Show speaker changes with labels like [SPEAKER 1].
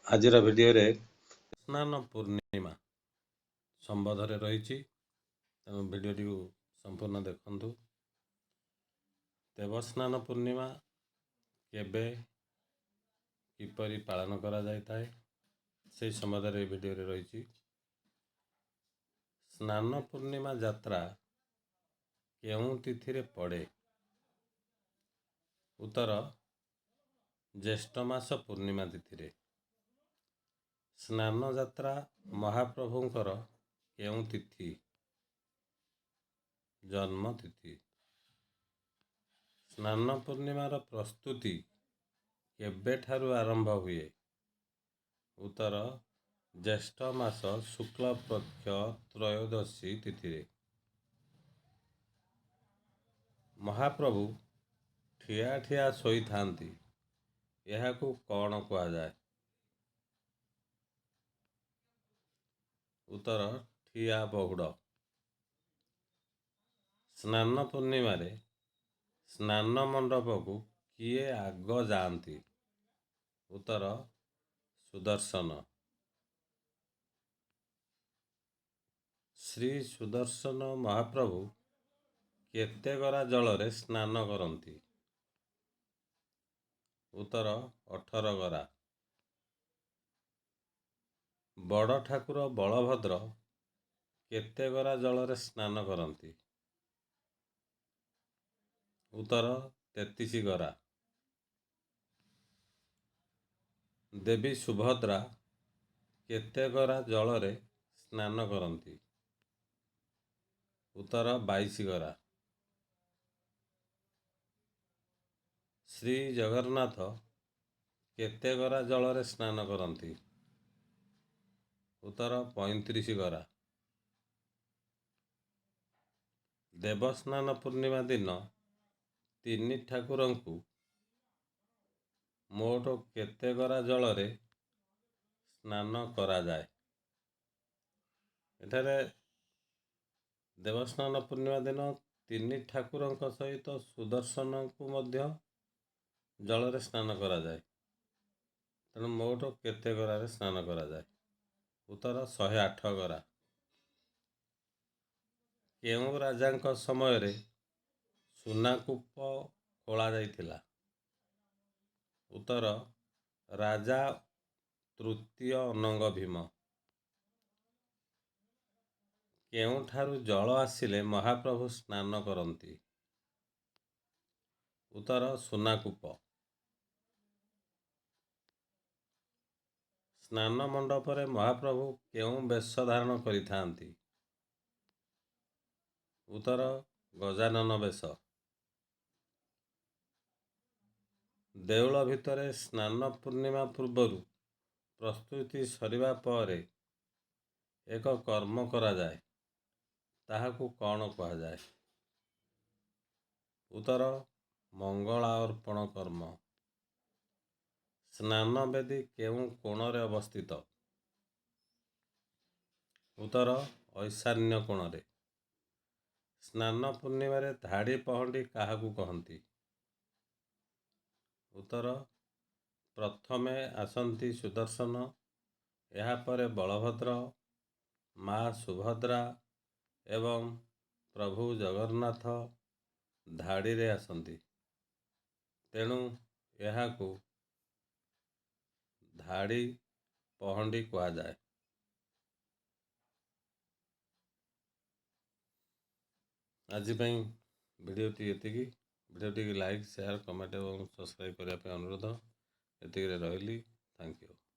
[SPEAKER 1] ଆଜିର ଭିଡ଼ିଓରେ ସ୍ନାନ ପୂର୍ଣ୍ଣିମା ସମ୍ବନ୍ଧରେ ରହିଛି, ତେଣୁ ଭିଡ଼ିଓଟିକୁ ସମ୍ପୂର୍ଣ୍ଣ ଦେଖନ୍ତୁ। ଦେବସ୍ନାନ ପୂର୍ଣ୍ଣିମା କେବେ କିପରି ପାଳନ କରାଯାଇଥାଏ ସେହି ସମ୍ବନ୍ଧରେ ଏହି ଭିଡ଼ିଓରେ ରହିଛି। ସ୍ନାନ ପୂର୍ଣ୍ଣିମା ଯାତ୍ରା କେଉଁ ତିଥିରେ ପଡ଼େ? ଉତ୍ତର, ଜ୍ୟେଷ୍ଠ ମାସ ପୂର୍ଣ୍ଣିମା ତିଥିରେ। ସ୍ନାନ ଯାତ୍ରା ମହାପ୍ରଭୁଙ୍କର କେଉଁ ତିଥି? ଜନ୍ମ ତିଥି। ସ୍ନାନ ପୂର୍ଣ୍ଣିମାର ପ୍ରସ୍ତୁତି କେବେଠାରୁ ଆରମ୍ଭ ହୁଏ? ଉତ୍ତର, ଜ୍ୟେଷ୍ଠ ମାସ ଶୁକ୍ଳପକ୍ଷ ତ୍ରୟୋଦଶୀ ତିଥିରେ। ମହାପ୍ରଭୁ ଠିଆ ଠିଆ ଶୋଇଥାନ୍ତି, ଏହାକୁ କ'ଣ କୁହାଯାଏ? ଉତ୍ତର, ଠିଆ ପହୁଡ଼। ସ୍ନାନ ପୂର୍ଣ୍ଣିମାରେ ସ୍ନାନ ମଣ୍ଡପକୁ କିଏ ଆଗ ଯାଆନ୍ତି? ଉତ୍ତର, ସୁଦର୍ଶନ। ଶ୍ରୀ ସୁଦର୍ଶନ ମହାପ୍ରଭୁ କେତେ ଗରା ଜଳରେ ସ୍ନାନ କରନ୍ତି? ଉତ୍ତର, 18 ଗରା। ବଡ଼ ଠାକୁର ବଳଭଦ୍ର କେତେ ଗରା ଜଳରେ ସ୍ନାନ କରନ୍ତି? ଉତ୍ତର, 33 ଗରା। ଦେବୀ ସୁଭଦ୍ରା କେତେ ଗରା ଜଳରେ ସ୍ନାନ କରନ୍ତି? ଉତ୍ତର, 22 ଗରା। ଶ୍ରୀ ଜଗନ୍ନାଥ କେତେ ଗରା ଜଳରେ ସ୍ନାନ କରନ୍ତି? ଉତ୍ତର, 35 ଗରା। ଦେବସ୍ନାନ ପୂର୍ଣ୍ଣିମା ଦିନ ତିନି ଠାକୁରଙ୍କୁ ମୋଟ କେତେ ଗରା ଜଳରେ ସ୍ନାନ କରାଯାଏ? ଏଠାରେ ଦେବସ୍ନାନ ପୂର୍ଣ୍ଣିମା ଦିନ ତିନି ଠାକୁରଙ୍କ ସହିତ ସୁଦର୍ଶନଙ୍କୁ ମଧ୍ୟ ଜଳରେ ସ୍ନାନ କରାଯାଏ। ତେଣୁ ମୋଟ କେତେ ଗରାରେ ସ୍ନାନ କରାଯାଏ? ଉତ୍ତର, 108 ଗରା। କେଉଁ ରାଜାଙ୍କ ସମୟରେ ସୁନାକୂପ ଖୋଳାଯାଇଥିଲା? ଉତ୍ତର, ରାଜା ତୃତୀୟ ଅନଙ୍ଗ ଭୀମ। କେଉଁଠାରୁ ଜଳ ଆସିଲେ ମହାପ୍ରଭୁ ସ୍ନାନ କରନ୍ତି? ଉତ୍ତର, ସୁନାକୂପ। ସ୍ନାନ ମଣ୍ଡପରେ ମହାପ୍ରଭୁ କେଉଁ ବେଶ ଧାରଣ କରିଥାନ୍ତି? ଉତ୍ତର, ଗଜାନନ ବେଶ। ଦେଉଳ ଭିତରେ ସ୍ନାନ ପୂର୍ଣ୍ଣିମା ପୂର୍ବରୁ ପ୍ରସ୍ତୁତି ସରିବା ପରେ ଏକ କର୍ମ କରାଯାଏ, ତାହାକୁ କ'ଣ କୁହାଯାଏ? ଉତ୍ତର, ମଙ୍ଗଳା ଅର୍ପଣ କର୍ମ। ସ୍ନାନ ବେଦୀ କେଉଁ କୋଣରେ ଅବସ୍ଥିତ? ଉତ୍ତର, ଈଶାନ୍ୟ କୋଣରେ। ସ୍ନାନ ପୂର୍ଣ୍ଣିମାରେ ଧାଡ଼ି ପହଣ୍ଡି କାହାକୁ କହନ୍ତି? ଉତ୍ତର, ପ୍ରଥମେ ଆସନ୍ତି ସୁଦର୍ଶନ, ଏହାପରେ ବଳଭଦ୍ର, ମା ସୁଭଦ୍ରା ଏବଂ ପ୍ରଭୁ ଜଗନ୍ନାଥ ଧାଡ଼ିରେ ଆସନ୍ତି। ତେଣୁ ଏହାକୁ ଧାଡ଼ି ପହଣ୍ଡି କୁହାଯାଏ। ଆଜି ପାଇଁ ଭିଡ଼ିଓଟି ଏତିକି। ଭିଡ଼ିଓଟିକୁ ଲାଇକ୍, ସେୟାର, କମେଣ୍ଟ ଏବଂ ସବସ୍କ୍ରାଇବ୍ କରିବା ପାଇଁ ଅନୁରୋଧ। ଏତିକିରେ ରହିଲି। Thank you.